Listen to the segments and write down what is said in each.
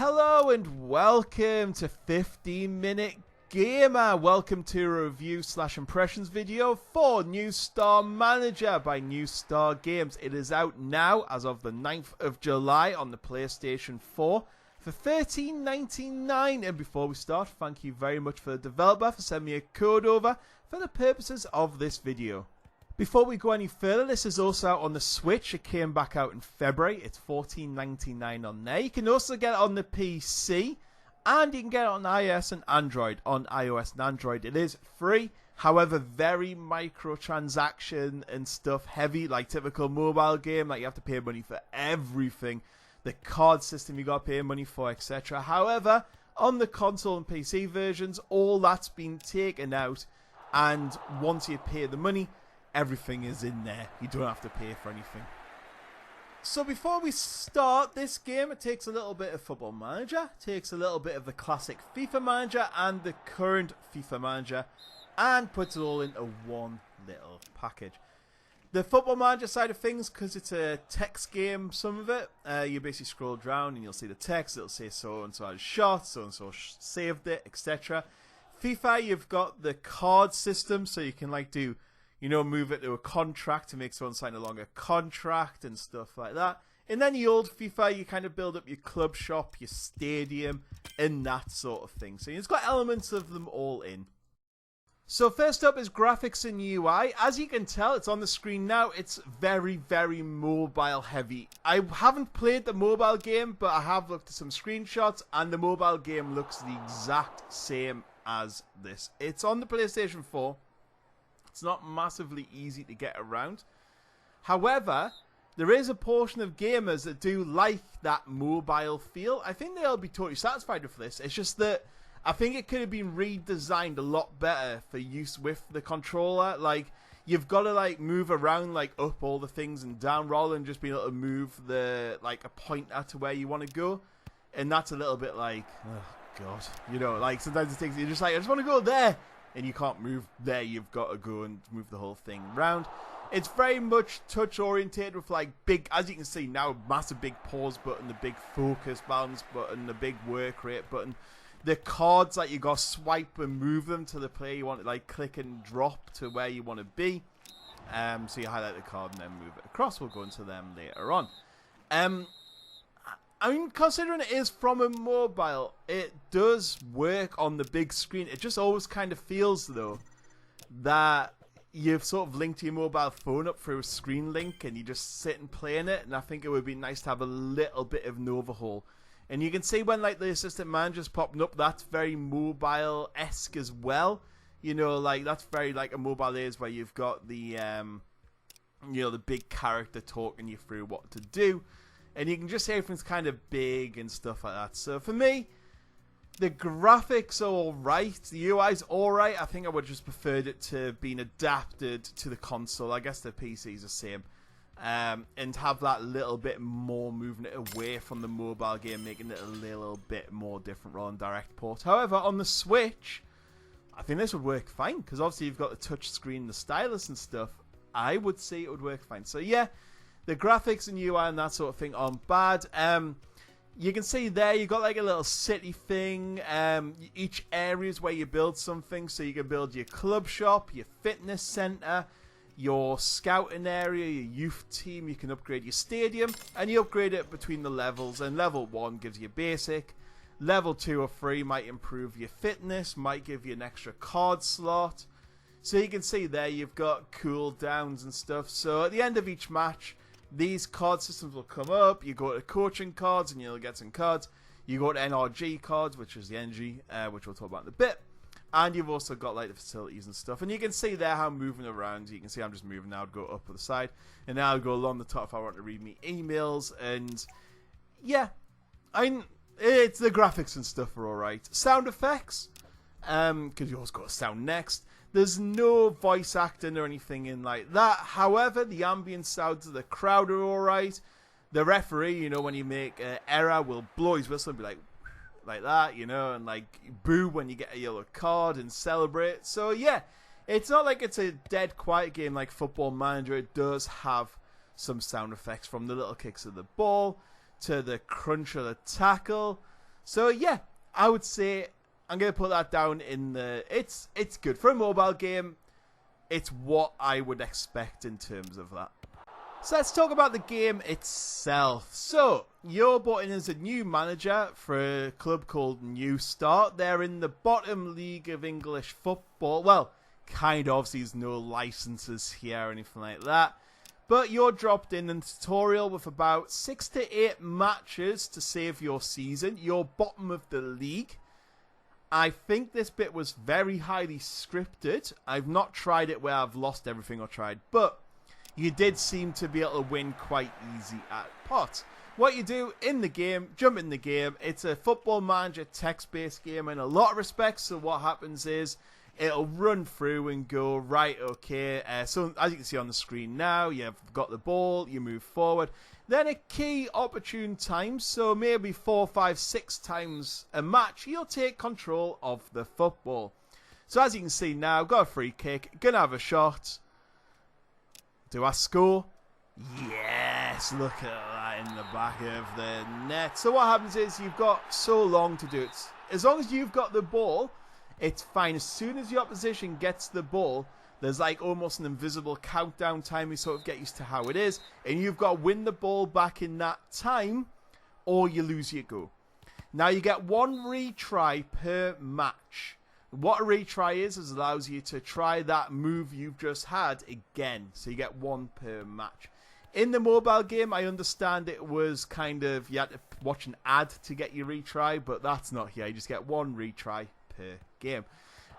Hello and welcome to 15 Minute Gamer. Welcome to a review / impressions video for New Star Manager by New Star Games. It is out now as of the 9th of July on the PlayStation 4 for $13.99. And before we start, thank you very much for the developer for sending me a code over for the purposes of this video. Before we go any further, this is also out on the Switch. It came back out in February. It's $14.99 on there. You can also get it on the PC, and you can get it on iOS and Android. On iOS and Android, it is free. However, very microtransaction and stuff heavy, like typical mobile game. Like you have to pay money for everything. The card system you got to pay money for, etc. However, on the console and PC versions, all that's been taken out, and once you pay the money, everything is in there. You don't have to pay for anything. So before we start this game, it takes a little bit of Football Manager, takes a little bit of the classic FIFA Manager and the current FIFA Manager, and puts it all into one little package. The Football Manager side of things, because it's a text game, some of it, you basically scroll down and you'll see the text. It'll say so-and-so has shot, so-and-so saved it, etc. FIFA, you've got the card system, so you can like do, you know, move it to a contract to make someone sign a longer contract and stuff like that. And then the old FIFA, you kind of build up your club shop, your stadium, and that sort of thing. So it's got elements of them all in. So first up is graphics and UI. As you can tell, it's on the screen now. It's very, very mobile heavy. I haven't played the mobile game, but I have looked at some screenshots, and the mobile game looks the exact same as this. It's on the PlayStation 4. It's not massively easy to get around. However, there is a portion of gamers that do like that mobile feel. I think they'll be totally satisfied with this. It's just that I think it could have been redesigned a lot better for use with the controller. Like, you've got to like move around, like up all the things and down, rather than just being able to move the like a pointer to where you want to go. And that's a little bit like, oh god, you know, like sometimes it takes, you're just like, I just want to go there. And you can't move there, you've got to go and move the whole thing around. It's very much touch oriented with like big, as you can see now, massive big pause button, the big focus balance button, the big work rate button. The cards, like you got to swipe and move them to the player you want to, like click and drop to where you want to be. So you highlight the card and then move it across. We'll go into them later on. I mean, considering it is from a mobile, it does work on the big screen. It just always kind of feels, though, that you've sort of linked your mobile phone up through a screen link and you just sit and play in it. And I think it would be nice to have a little bit of an overhaul. And you can see when like the assistant manager's popping up, that's very mobile-esque as well. You know, like that's very like a mobile is where you've got the, you know, the big character talking you through what to do. And you can just see everything's kind of big and stuff like that. So for me, the graphics are alright. The UI's alright. I think I would just preferred it to being adapted to the console. I guess the PC's the same. And have that little bit more moving it away from the mobile game, making it a little bit more different rather than direct port. However, on the Switch, I think this would work fine. Because obviously you've got the touch screen, the stylus and stuff. I would say it would work fine. So yeah. The graphics and UI and that sort of thing aren't bad. You can see there you've got like a little city thing. Each area is where you build something. So you can build your club shop, your fitness center, your scouting area, your youth team. You can upgrade your stadium. And you upgrade it between the levels. And level 1 gives you basic. Level 2 or 3 might improve your fitness. Might give you an extra card slot. So you can see there you've got cooldowns and stuff. So at the end of each match, these card systems will come up. You go to coaching cards and you'll get some cards. You go to NRG cards, which is the NG, which we'll talk about in a bit. And you've also got like the facilities and stuff. And you can see there how I'm moving around. You can see I'm just moving now to go up or the side. And now I'll go along the top if I want to read me emails. And yeah, it's the graphics and stuff are alright. Sound effects, because you always got sound next. There's no voice acting or anything in like that. However, the ambient sounds of the crowd are alright. The referee, you know, when you make an error, will blow his whistle and be like that, you know, and like boo when you get a yellow card and celebrate. So yeah, it's not like it's a dead quiet game like Football Manager. It does have some sound effects, from the little kicks of the ball to the crunch of the tackle So yeah, I would say I'm going to put that down in the... It's good. For a mobile game, it's what I would expect in terms of that. So let's talk about the game itself. So, you're brought in as a new manager for a club called New Start. They're in the bottom league of English football. Well, kind of. Obviously, there's no licenses here or anything like that. But you're dropped in a tutorial with about 6 to 8 matches to save your season. You're bottom of the league. I think this bit was very highly scripted. I've not tried it where I've lost everything or tried, but you did seem to be able to win quite easy at pots. What you do in the game, jump in the game. It's a Football Manager text-based game in a lot of respects. So what happens is it'll run through and go, right, okay. So as you can see on the screen now, you've got the ball, you move forward. Then at key opportune times, so maybe 4, 5, 6 times a match, you'll take control of the football. So as you can see now, got a free kick, gonna have a shot. Do I score? Yes, look at that in the back of the net. So what happens is you've got so long to do it. As long as you've got the ball, it's fine. As soon as the opposition gets the ball, there's like almost an invisible countdown time. You sort of get used to how it is. And you've got to win the ball back in that time or you lose your go. Now you get 1 retry per match. What a retry is allows you to try that move you've just had again. So you get 1 per match. In the mobile game, I understand it was kind of, you had to watch an ad to get your retry, but that's not here. You just get 1 retry per game.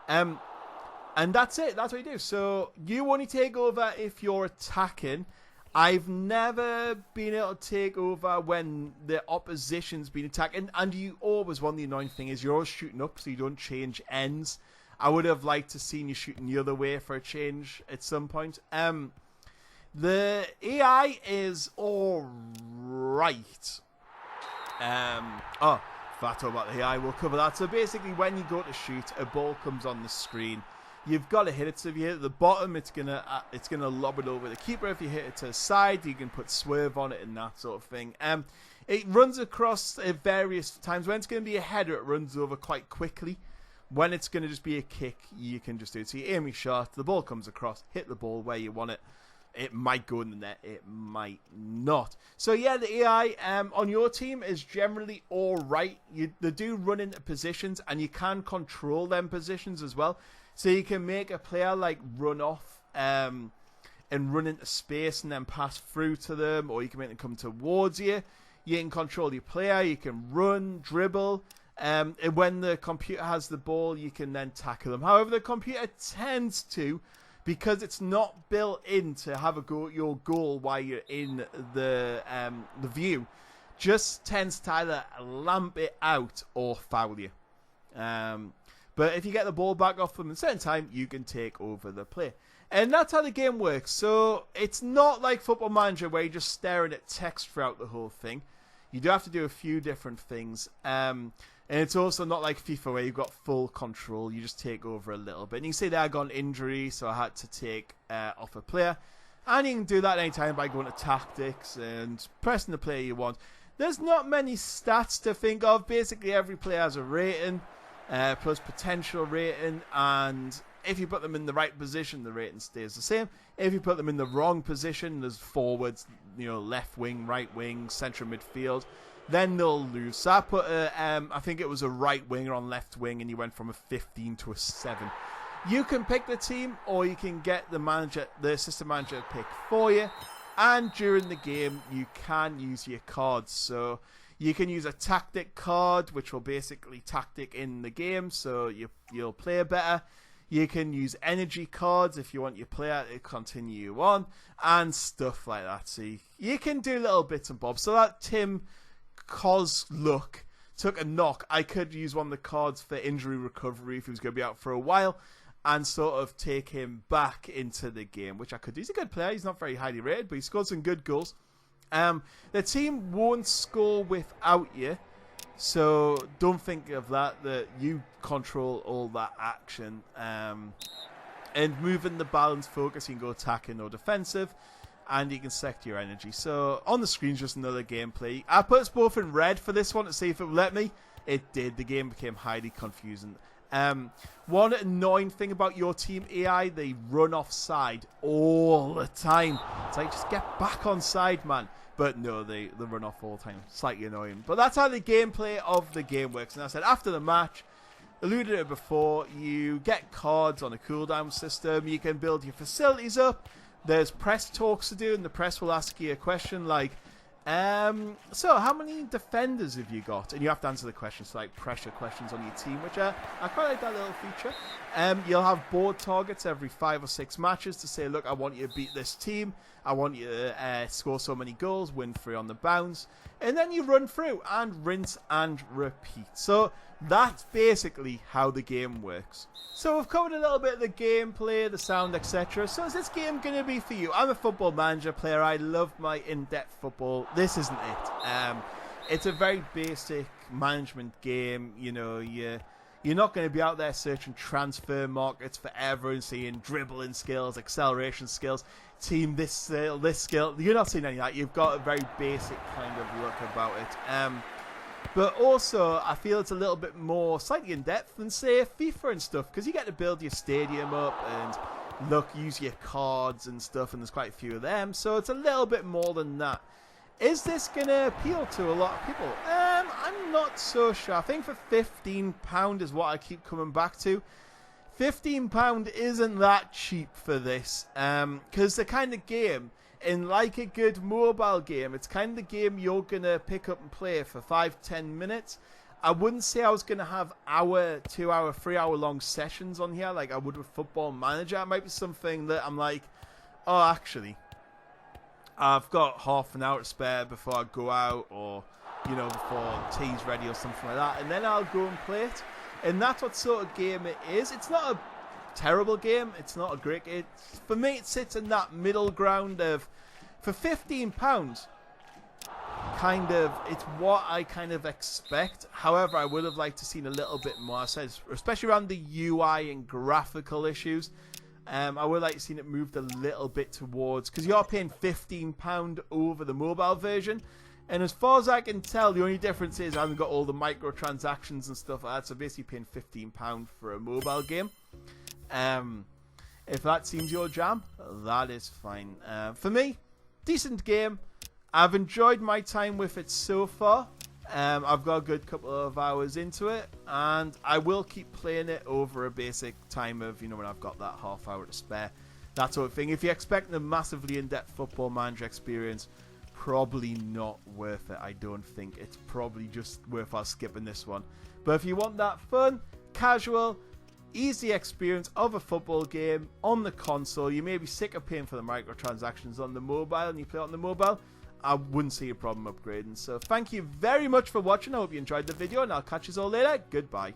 And that's it. That's what you do. So you only take over if you're attacking. I've never been able to take over when the opposition's been attacking. And you always, one of the annoying thing is you're always shooting up so you don't change ends. I would have liked to seen you shooting the other way for a change at some point. The AI is alright. If I talk about the AI, we'll cover that. So basically when you go to shoot, a ball comes on the screen. You've got to hit it. So if you hit it at the bottom, it's gonna lob it over the keeper. If you hit it to the side, you can put swerve on it and that sort of thing. It runs across various times. When it's going to be a header, it runs over quite quickly. When it's going to just be a kick, you can just do it. So you aim your shot, the ball comes across, hit the ball where you want it. It might go in the net, it might not. So yeah, the AI on your team is generally alright. They do run into positions and you can control them positions as well. So you can make a player like run off and run into space and then pass through to them, or you can make them come towards you. You can control your player, you can run, dribble. And when the computer has the ball, you can then tackle them. However, the computer tends to, because it's not built in to have your goal while you're in the view, just tends to either lamp it out or foul you. But if you get the ball back off them at a certain time, you can take over the play. And that's how the game works. So it's not like Football Manager where you're just staring at text throughout the whole thing. You do have to do a few different things. And it's also not like FIFA where you've got full control. You just take over a little bit. And you can see there I got an injury, so I had to take off a player. And you can do that anytime by going to tactics and pressing the player you want. There's not many stats to think of. Basically, every player has a rating. Plus potential rating, and if you put them in the right position, the rating stays the same. If you put them in the wrong position, there's forwards, left wing, right wing, central midfield, then they'll lose. So I put I think it was a right winger on left wing, and he went from a 15 to a 7. You can pick the team, or you can get the assistant manager to pick for you. And during the game, you can use your cards. So you can use a tactic card, which will basically tactic in the game, so you'll play better. You can use energy cards if you want your player to continue on, and stuff like that. So you can do little bits and bobs. So that Tim Kozluk took a knock. I could use one of the cards for injury recovery if he was going to be out for a while, and sort of take him back into the game, which I could do. He's a good player. He's not very highly rated, but he scored some good goals. The team won't score without you, so don't think of that you control all that action. And moving the balance focus, you can go attacking or defensive, and you can select your energy. So on the screen's just another gameplay. I put us both in red for this one to see if it will let me. It did. The game became highly confusing. One annoying thing about your team AI, they run offside all the time. It's like, just get back on side, man. But no, they run off all the time. Slightly annoying. But that's how the gameplay of the game works. And I said, after the match, alluded to it before, you get cards on a cooldown system. You can build your facilities up. There's press talks to do, and the press will ask you a question like, so how many defenders have you got? And you have to answer the questions, like pressure questions on your team, which I quite like that little feature. You'll have board targets every 5 or 6 matches to say, look, I want you to beat this team. I want you to score so many goals, win 3 on the bounce. And then you run through and rinse and repeat. So that's basically how the game works. So we've covered a little bit of the gameplay, the sound, etc. So is this game going to be for you? I'm a football manager player. I love my in-depth football. This isn't it. It's a very basic management game. You know, you're not going to be out there searching transfer markets forever and seeing dribbling skills, acceleration skills, team this skill. You're not seeing any of that. You've got a very basic kind of look about it. But also, I feel it's a little bit more slightly in depth than, say, FIFA and stuff, because you get to build your stadium up and use your cards and stuff, and there's quite a few of them. So it's a little bit more than that. Is this going to appeal to a lot of people? I'm not so sure. I think for £15 is what I keep coming back to. £15 isn't that cheap for this, because the kind of game, in like a good mobile game, it's kind of the game you're going to pick up and play for 5-10 minutes. I wouldn't say I was going to have 2 hour, 3 hour long sessions on here like I would with Football Manager. It might be something that I'm like, oh, actually, I've got half an hour to spare before I go out, or, you know, before tea's ready or something like that, and then I'll go and play it. And that's what sort of game it is. It's not a terrible game. It's not a great game. For me, it sits in that middle ground of, for £15, kind of, it's what I kind of expect. However, I would have liked to seen a little bit more, especially around the UI and graphical issues. I would like to seen it moved a little bit towards, because you are paying £15 over the mobile version. And as far as I can tell, the only difference is I haven't got all the microtransactions and stuff like that. So basically paying £15 for a mobile game. If that seems your jam, that is fine. For me, decent game. I've enjoyed my time with it so far. I've got a good couple of hours into it, and I will keep playing it over a basic time of, you know, when I've got that half hour to spare. That sort of thing. If you're expecting a massively in-depth Football Manager experience, probably not worth it. I don't think it's probably just worthwhile skipping this one. But if you want that fun, casual, easy experience of a football game on the console, you may be sick of paying for the microtransactions on the mobile, and you play it on the mobile, I wouldn't see a problem upgrading. So thank you very much for watching. I hope you enjoyed the video, and I'll catch you all later. Goodbye.